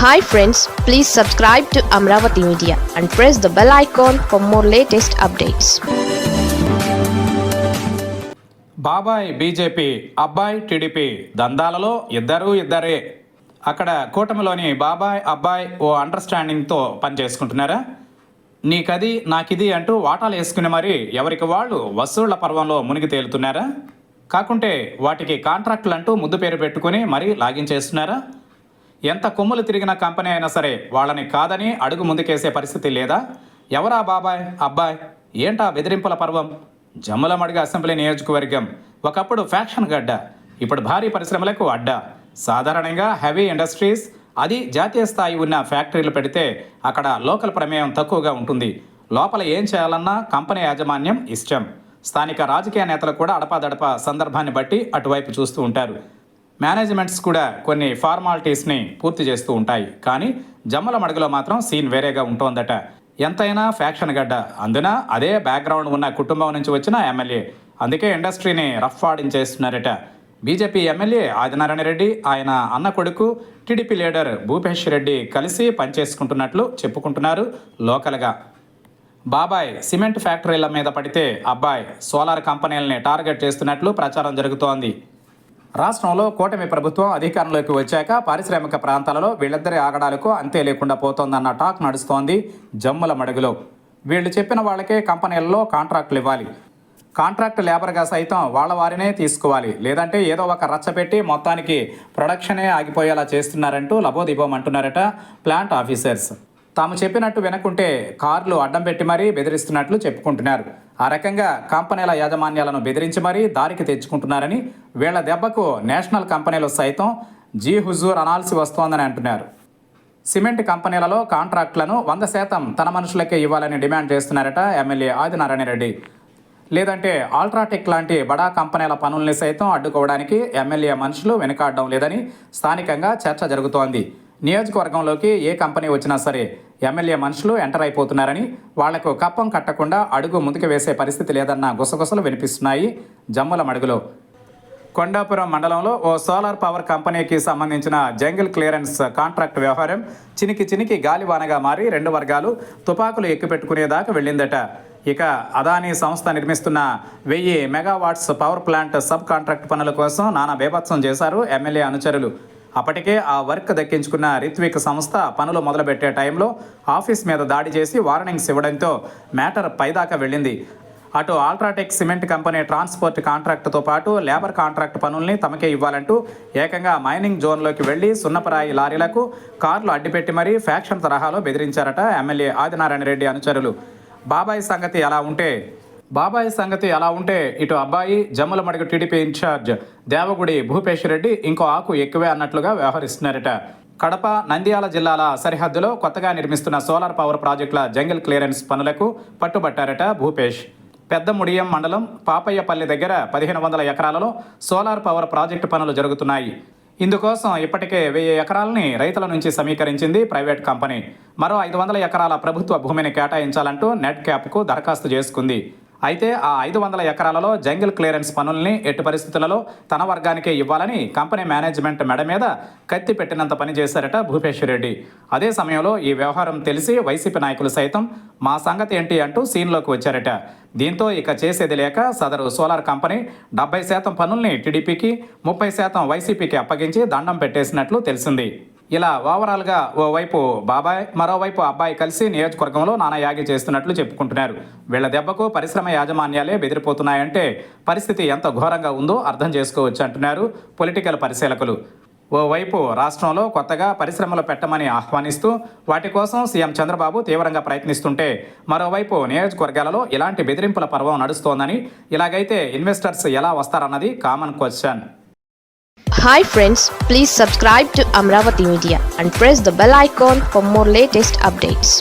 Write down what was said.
Hi friends, please subscribe to Amravati Media and press the bell icon for more latest updates. బాబాయ్ BJP, అబ్బాయి TDP దందాలలో ఇద్దరే. అక్కడ కూటమిలోని బాబాయ్ అబ్బాయి ఓ అండర్స్టాండింగ్తో పనిచేసుకుంటున్నారా? నీకది నాకిది అంటూ వాటాలు వేసుకుని మరీ ఎవరికి వాళ్ళు వసూళ్ల పర్వంలో మునిగి తేలుతున్నారా? కాకుంటే వాటికి కాంట్రాక్టులు అంటూ ముద్దు పేరు పెట్టుకుని మరీ లాగించేస్తున్నారా? ఎంత కొమ్ములు తిరిగిన కంపెనీ అయినా సరే వాళ్ళని కాదని అడుగు ముందుకేసే పరిస్థితి లేదా? ఎవరా బాబాయ్ అబ్బాయ్? ఏంటా బెదిరింపుల పర్వం? జమ్మలమడుగు అసెంబ్లీ నియోజకవర్గం ఒకప్పుడు ఫ్యాక్షన్ గడ్డ, ఇప్పుడు భారీ పరిశ్రమలకు అడ్డా. సాధారణంగా హెవీ ఇండస్ట్రీస్, అది జాతీయ స్థాయి ఉన్న ఫ్యాక్టరీలు పెడితే అక్కడ లోకల్ ప్రమేయం తక్కువగా ఉంటుంది. లోపల ఏం చేయాలన్నా కంపెనీ యాజమాన్యం ఇష్టం. స్థానిక రాజకీయ నేతలు కూడా అడపాదడపా సందర్భాన్ని బట్టి అటువైపు చూస్తూ ఉంటారు. మేనేజ్మెంట్స్ కూడా కొన్ని ఫార్మాలిటీస్ని పూర్తి చేస్తూ ఉంటాయి. కానీ జమ్మలమడుగులో మాత్రం సీన్ వేరేగా ఉంటోందట. ఎంతైనా ఫ్యాక్షన్ గడ్డ, అందున అదే బ్యాక్గ్రౌండ్ ఉన్న కుటుంబం నుంచి వచ్చిన ఎమ్మెల్యే. అందుకే ఇండస్ట్రీని రఫ్ ఆడించేస్తున్నారట. బీజేపీ ఎమ్మెల్యే ఆదినారాయణ రెడ్డి, ఆయన అన్న కొడుకు టీడీపీ లీడర్ భూపేష్ రెడ్డి కలిసి పనిచేసుకుంటున్నట్లు చెప్పుకుంటున్నారు లోకల్గా. బాబాయ్ సిమెంట్ ఫ్యాక్టరీల మీద పడితే అబ్బాయి సోలార్ కంపెనీలని టార్గెట్ చేస్తున్నట్లు ప్రచారం జరుగుతోంది. రాష్ట్రంలో కూటమి ప్రభుత్వం అధికారంలోకి వచ్చాక పారిశ్రామిక ప్రాంతాలలో వీళ్ళిద్దరి ఆగడాలకు అంతే లేకుండా పోతోందన్న టాక్ నడుస్తోంది జమ్మలమడుగులో. వీళ్ళు చెప్పిన వాళ్ళకే కంపెనీలలో కాంట్రాక్టులు ఇవ్వాలి, కాంట్రాక్ట్ లేబర్గా సైతం వాళ్ళ వారినే తీసుకోవాలి, లేదంటే ఏదో ఒక రచ్చపెట్టి మొత్తానికి ప్రొడక్షనే ఆగిపోయేలా చేస్తున్నారంటూ లబోదిబోమంటున్నారట ప్లాంట్ ఆఫీసర్స్. తాము చెప్పినట్టు వినకుంటే కార్లు అడ్డం పెట్టి మరీ బెదిరిస్తున్నట్లు చెప్పుకుంటున్నారు. ఆ రకంగా కంపెనీల యాజమాన్యాలను బెదిరించి మరీ దారికి తెచ్చుకుంటున్నారని, వీళ్ల దెబ్బకు నేషనల్ కంపెనీలు సైతం జీ హుజూర్ అనాల్సి వస్తోందని అంటున్నారు. సిమెంట్ కంపెనీలలో కాంట్రాక్టులను 100% తన మనుషులకే ఇవ్వాలని డిమాండ్ చేస్తున్నారట ఎమ్మెల్యే ఆదినారాయణ రెడ్డి. లేదంటే ఆల్ట్రాటెక్ లాంటి బడా కంపెనీల పనుల్ని సైతం అడ్డుకోవడానికి ఎమ్మెల్యే మనుషులు వెనుకాడడం లేదని స్థానికంగా చర్చ జరుగుతోంది. నియోజకవర్గంలోకి ఏ కంపెనీ వచ్చినా సరే ఎమ్మెల్యే మనుషులు ఎంటర్ అయిపోతున్నారని, వాళ్లకు కప్పం కట్టకుండా అడుగు ముందుకు వేసే పరిస్థితి లేదన్న గుసగుసలు వినిపిస్తున్నాయి జమ్మలమడుగులో. కొండాపురం మండలంలో ఓ సోలార్ పవర్ కంపెనీకి సంబంధించిన జంగిల్ క్లియరెన్స్ కాంట్రాక్ట్ వ్యవహారం చినికి గాలివానగా మారి రెండు వర్గాలు తుపాకులు ఎక్కుపెట్టుకునేదాకా వెళ్ళిందట. ఇక అదానీ సంస్థ నిర్మిస్తున్న 1000 megawatts power plant sub contract పనుల కోసం నానా బేభత్సం చేశారు ఎమ్మెల్యే అనుచరులు. అప్పటికే ఆ వర్క్ దక్కించుకున్న రిత్విక్ సంస్థ పనులు మొదలుపెట్టే టైంలో ఆఫీస్ మీద దాడి చేసి వార్నింగ్స్ ఇవ్వడంతో మ్యాటర్ పైదాకా వెళ్ళింది. అటు ఆల్ట్రాటెక్ సిమెంట్ కంపెనీ ట్రాన్స్పోర్ట్ కాంట్రాక్టుతో పాటు లేబర్ కాంట్రాక్ట్ పనుల్ని తమకే ఇవ్వాలంటూ ఏకంగా మైనింగ్ జోన్లోకి వెళ్లి సున్నపరాయి లారీలకు కార్లు అడ్డుపెట్టి మరీ ఫ్యాక్షన్ తరహాలో బెదిరించారట ఎమ్మెల్యే ఆదినారాయణ రెడ్డి అనుచరులు. బాబాయ్ సంగతి అలా ఉంటే ఇటు అబ్బాయి జమ్మలమడుగు టీడీపీ ఇన్ఛార్జ్ దేవగుడి భూపేష్ రెడ్డి ఇంకో ఆకు ఎక్కువే అన్నట్లుగా వ్యవహరిస్తున్నారట. కడప, నంద్యాల జిల్లాల సరిహద్దులో కొత్తగా నిర్మిస్తున్న సోలార్ పవర్ ప్రాజెక్టుల జంగిల్ క్లియరెన్స్ పనులకు పట్టుబట్టారట భూపేష్. పెద్దముడియం మండలం పాపయ్యపల్లి దగ్గర 1500 ఎకరాలలో సోలార్ పవర్ ప్రాజెక్టు పనులు జరుగుతున్నాయి. ఇందుకోసం ఇప్పటికే 1000 ఎకరాలని రైతుల నుంచి సమీకరించింది ప్రైవేట్ కంపెనీ. మరో 500 ఎకరాల ప్రభుత్వ భూమిని కేటాయించాలంటూ నెట్ క్యాప్కు దరఖాస్తు చేసుకుంది. అయితే ఆ 500 ఎకరాలలో జంగిల్ క్లియరెన్స్ పనుల్ని ఎట్టి పరిస్థితులలో తన వర్గానికే ఇవ్వాలని కంపెనీ మేనేజ్మెంట్ మెడ మీద కత్తి పెట్టినంత పని చేశారట భూపేష్ రెడ్డి. అదే సమయంలో ఈ వ్యవహారం తెలిసి వైసీపీ నాయకులు సైతం మా సంగతి ఏంటి అంటూ సీన్లోకి వచ్చారట. దీంతో ఇక చేసేది లేక సదరు సోలార్ కంపెనీ 70% పనుల్ని టీడీపీకి, 30% వైసీపీకి అప్పగించి దండం పెట్టేసినట్లు తెలిసింది. ఇలా ఓవరాల్గా ఓవైపు బాబాయ్, మరోవైపు అబ్బాయి కలిసి నియోజకవర్గంలో నానాయాగి చేస్తున్నట్లు చెప్పుకుంటున్నారు. వీళ్ల దెబ్బకు పరిశ్రమ యాజమాన్యాలే బెదిరిపోతున్నాయంటే పరిస్థితి ఎంత ఘోరంగా ఉందో అర్థం చేసుకోవచ్చు అంటున్నారు పొలిటికల్ పరిశీలకులు. ఓవైపు రాష్ట్రంలో కొత్తగా పరిశ్రమలు పెట్టమని ఆహ్వానిస్తూ వాటి కోసం సీఎం చంద్రబాబు తీవ్రంగా ప్రయత్నిస్తుంటే, మరోవైపు నియోజకవర్గాలలో ఇలాంటి బెదిరింపుల పర్వం నడుస్తోందని, ఇలాగైతే ఇన్వెస్టర్స్ ఎలా వస్తారన్నది common question. Hi friends, please subscribe to Amravati Media and press the bell icon for more latest updates.